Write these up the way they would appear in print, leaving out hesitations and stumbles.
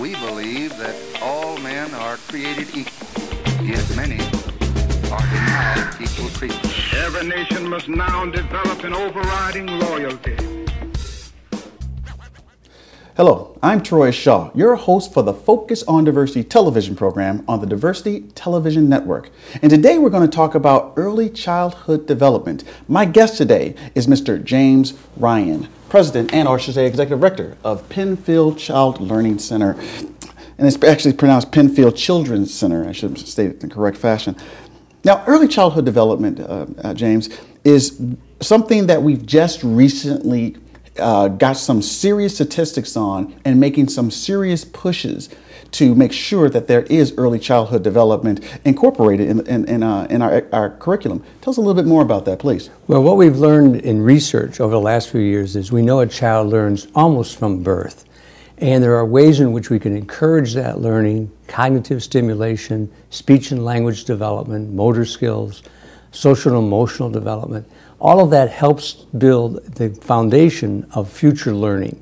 We believe that all men are created equal, yet many are denied equal treatment. Every nation must now develop an overriding loyalty. Hello, I'm Troy Shaw, your host for the Focus on Diversity television program on the Diversity Television Network. And today we're going to talk about early childhood development. My guest today is Mr. James Ryan, President and, or I should say, Executive Director of Penfield Child Learning Center. And it's actually pronounced Penfield Children's Center, I should state it in the correct fashion. Now, early childhood development, James, is something that we've just recently got some serious statistics on and making some serious pushes to make sure that there is early childhood development incorporated in our curriculum. Tell us a little bit more about that, please. Well, what we've learned in research over the last few years is we know a child learns almost from birth. And there are ways in which we can encourage that learning, cognitive stimulation, speech and language development, motor skills, social and emotional development. All of that helps build the foundation of future learning.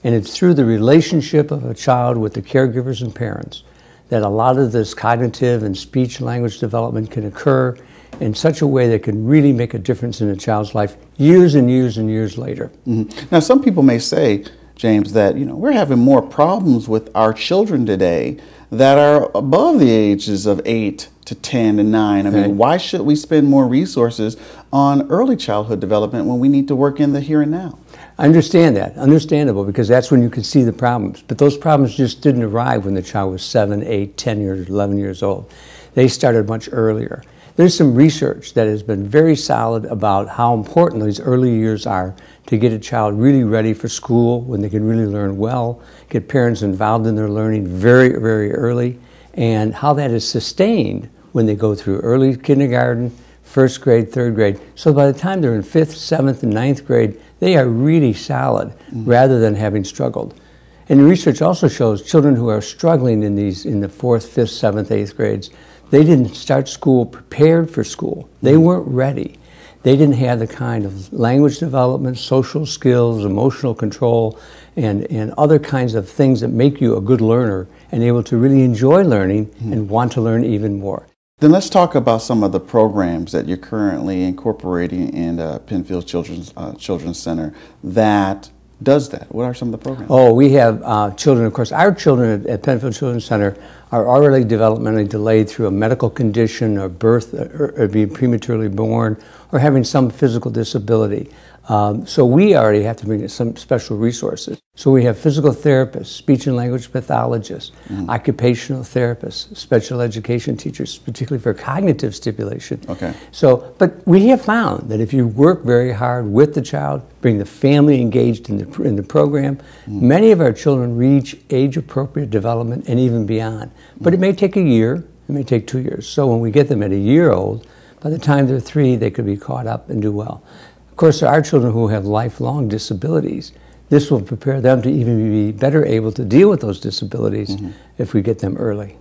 And it's through the relationship of a child with the caregivers and parents that a lot of this cognitive and speech and language development can occur in such a way that can really make a difference in a child's life years and years and years later. Mm-hmm. Now, some people may say, James, that we're having more problems with our children today that are above the ages of 8 to 10 and 9. I mean, why should we spend more resources on early childhood development when we need to work in the here and now? I understand that. Understandable, because that's when you can see the problems. But those problems just didn't arrive when the child was 7, 8, 10 years, 11 years old. They started much earlier. There's some research that has been very solid about how important these early years are to get a child really ready for school, when they can really learn well, get parents involved in their learning very, very early, and how that is sustained when they go through early kindergarten, first grade, third grade. So by the time they're in 5th, 7th, and 9th grade, they are really solid rather than having struggled. And the research also shows children who are struggling in the 4th, 5th, 7th, 8th grades, they didn't start school prepared for school. They weren't ready. They didn't have the kind of language development, social skills, emotional control, and other kinds of things that make you a good learner and able to really enjoy learning and want to learn even more. Then let's talk about some of the programs that you're currently incorporating in Penfield Children's Center that does that. What are some of the programs? Oh, we have children, of course. Our children at Penfield Children's Center are already developmentally delayed through a medical condition or birth, or being prematurely born, or having some physical disability. So we already have to bring in some special resources. So we have physical therapists, speech and language pathologists, occupational therapists, special education teachers, particularly for cognitive stimulation. Okay. So, but we have found that if you work very hard with the child, bring the family engaged in the program, many of our children reach age-appropriate development and even beyond. But it may take a year, it may take 2 years. So when we get them at a year old, by the time they're 3, they could be caught up and do well. Of course, there are children who have lifelong disabilities. This will prepare them to even be better able to deal with those disabilities if we get them early.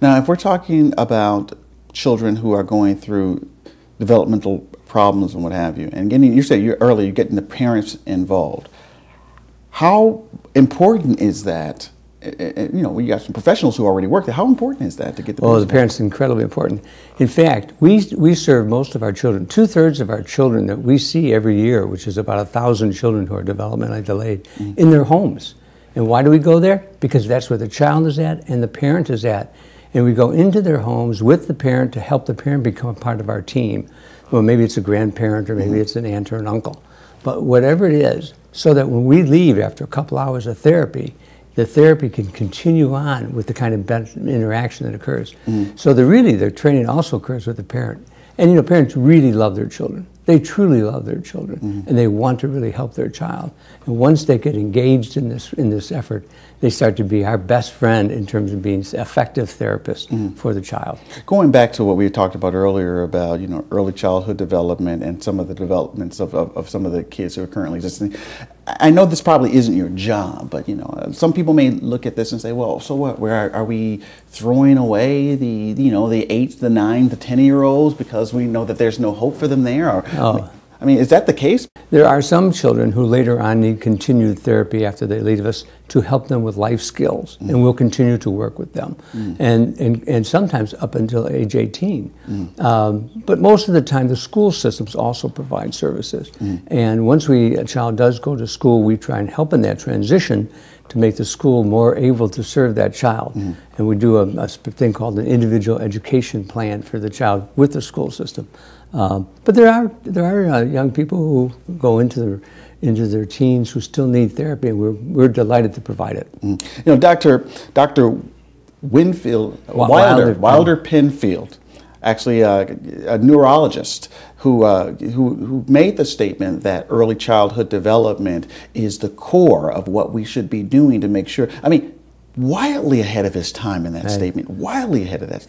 Now, if we're talking about children who are going through developmental problems and what have you, and you say you're getting the parents involved, how important is that? We got some professionals who already work there. How important is that to get the parents? Oh, the parents are incredibly important. In fact, we serve most of our children, 2/3 of our children that we see every year, which is about 1,000 children who are developmentally delayed, in their homes. And why do we go there? Because that's where the child is at and the parent is at. And we go into their homes with the parent to help the parent become a part of our team. Well, maybe it's a grandparent or maybe it's an aunt or an uncle. But whatever it is, so that when we leave after a couple hours of therapy, the therapy can continue on with the kind of interaction that occurs. So the training also occurs with the parent. And parents really love their children. They truly love their children, and they want to really help their child. And once they get engaged in this effort, they start to be our best friend in terms of being effective therapists for the child. Going back to what we talked about earlier about early childhood development and some of the developments of some of the kids who are currently existing, I know this probably isn't your job, but some people may look at this and say, well, so what? Where are we throwing away the 8, the 9, the 10-year-olds because we know that there's no hope for them there? Or, I mean, is that the case? There are some children who later on need continued therapy after they leave us to help them with life skills, and we'll continue to work with them, and sometimes up until age 18. But most of the time, the school systems also provide services. And once a child does go to school, we try and help in that transition to make the school more able to serve that child. And we do a thing called an individual education plan for the child with the school system. But there are young people who go into their teens who still need therapy, and we're delighted to provide it. You know, Dr. Wilder Penfield, actually a neurologist who made the statement that early childhood development is the core of what we should be doing to make sure. I mean, wildly ahead of his time in that statement. Wildly ahead of his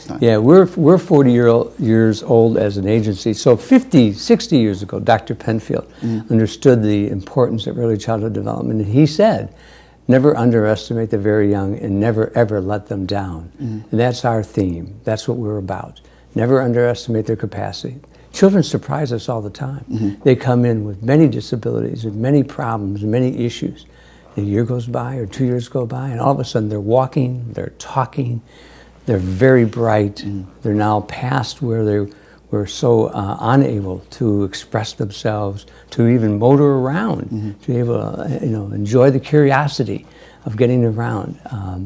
time. Yeah, we're 40 years old as an agency. So 50, 60 years ago, Dr. Penfield understood the importance of early childhood development, and he said, never underestimate the very young and never ever let them down. And that's our theme. That's what we're about. Never underestimate their capacity. Children surprise us all the time. They come in with many disabilities and many problems and many issues. A year goes by or 2 years go by, and all of a sudden they're walking, they're talking, they're very bright. They're now past where they were so unable to express themselves, to even motor around, to be able to enjoy the curiosity of getting around.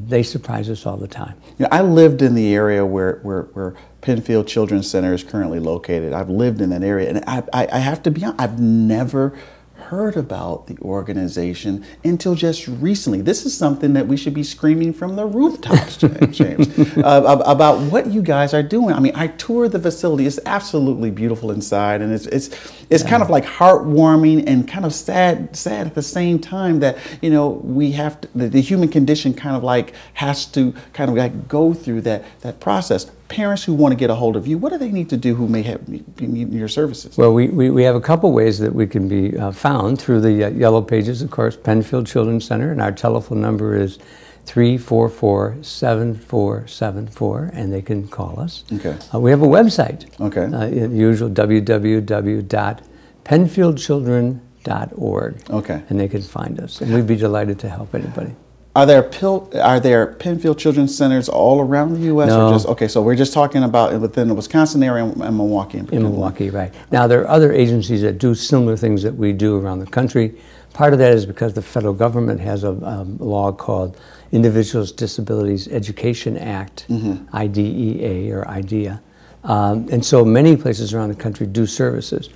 They surprise us all the time. You know, I lived in the area where Penfield Children's Center is currently located. I've lived in that area, and I have to be honest, I've never heard about the organization until just recently. This is something that we should be screaming from the rooftops, James, about what you guys are doing. I mean, I toured the facility. It's absolutely beautiful inside, and it's kind of like heartwarming and kind of sad at the same time that we have to, the human condition kind of like has to kind of like go through that process. Parents who want to get a hold of you, what do they need to do who may have need your services? Well, we have a couple ways that we can be found through the yellow pages, of course, Penfield Children's Center, and our telephone number is 344-7474, and they can call us. Okay. We have a website. Okay. Usual www.penfieldchildren.org. Okay. And they can find us, and we'd be delighted to help anybody. Are there Penfield Children's Centers all around the U.S.? No. Or okay, so we're just talking about within the Wisconsin area and Milwaukee. In Milwaukee, right. Now, there are other agencies that do similar things that we do around the country. Part of that is because the federal government has a law called Individuals with Disabilities Education Act, IDEA or IDEA. And so many places around the country do services.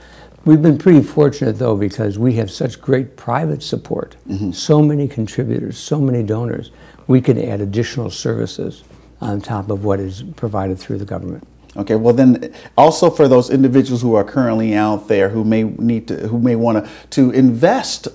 We've been pretty fortunate, though, because we have such great private support, so many contributors, so many donors, we can add additional services on top of what is provided through the government. Okay, well then, also for those individuals who are currently out there who may want to invest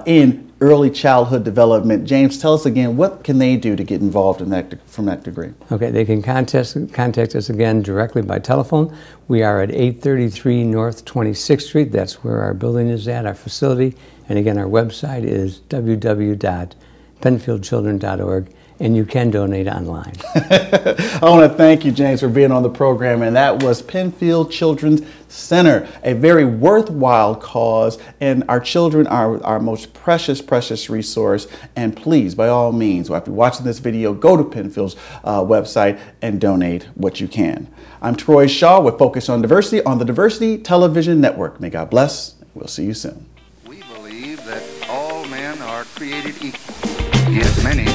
in early childhood development, James, tell us again, what can they do to get involved in from that degree? Okay, they can contact us again directly by telephone. We are at 833 North 26th Street. That's where our building is at, our facility. And again, our website is www.penfieldchildren.org. And you can donate online. I want to thank you, James, for being on the program. And that was Penfield Children's Center, a very worthwhile cause. And our children are our most precious, precious resource. And please, by all means, after watching this video, go to Penfield's website and donate what you can. I'm Troy Shaw with Focus on Diversity on the Diversity Television Network. May God bless. We'll see you soon. We believe that all men are created equal, yet many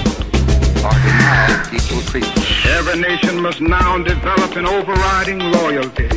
are denied equal treatment. Every nation must now develop an overriding loyalty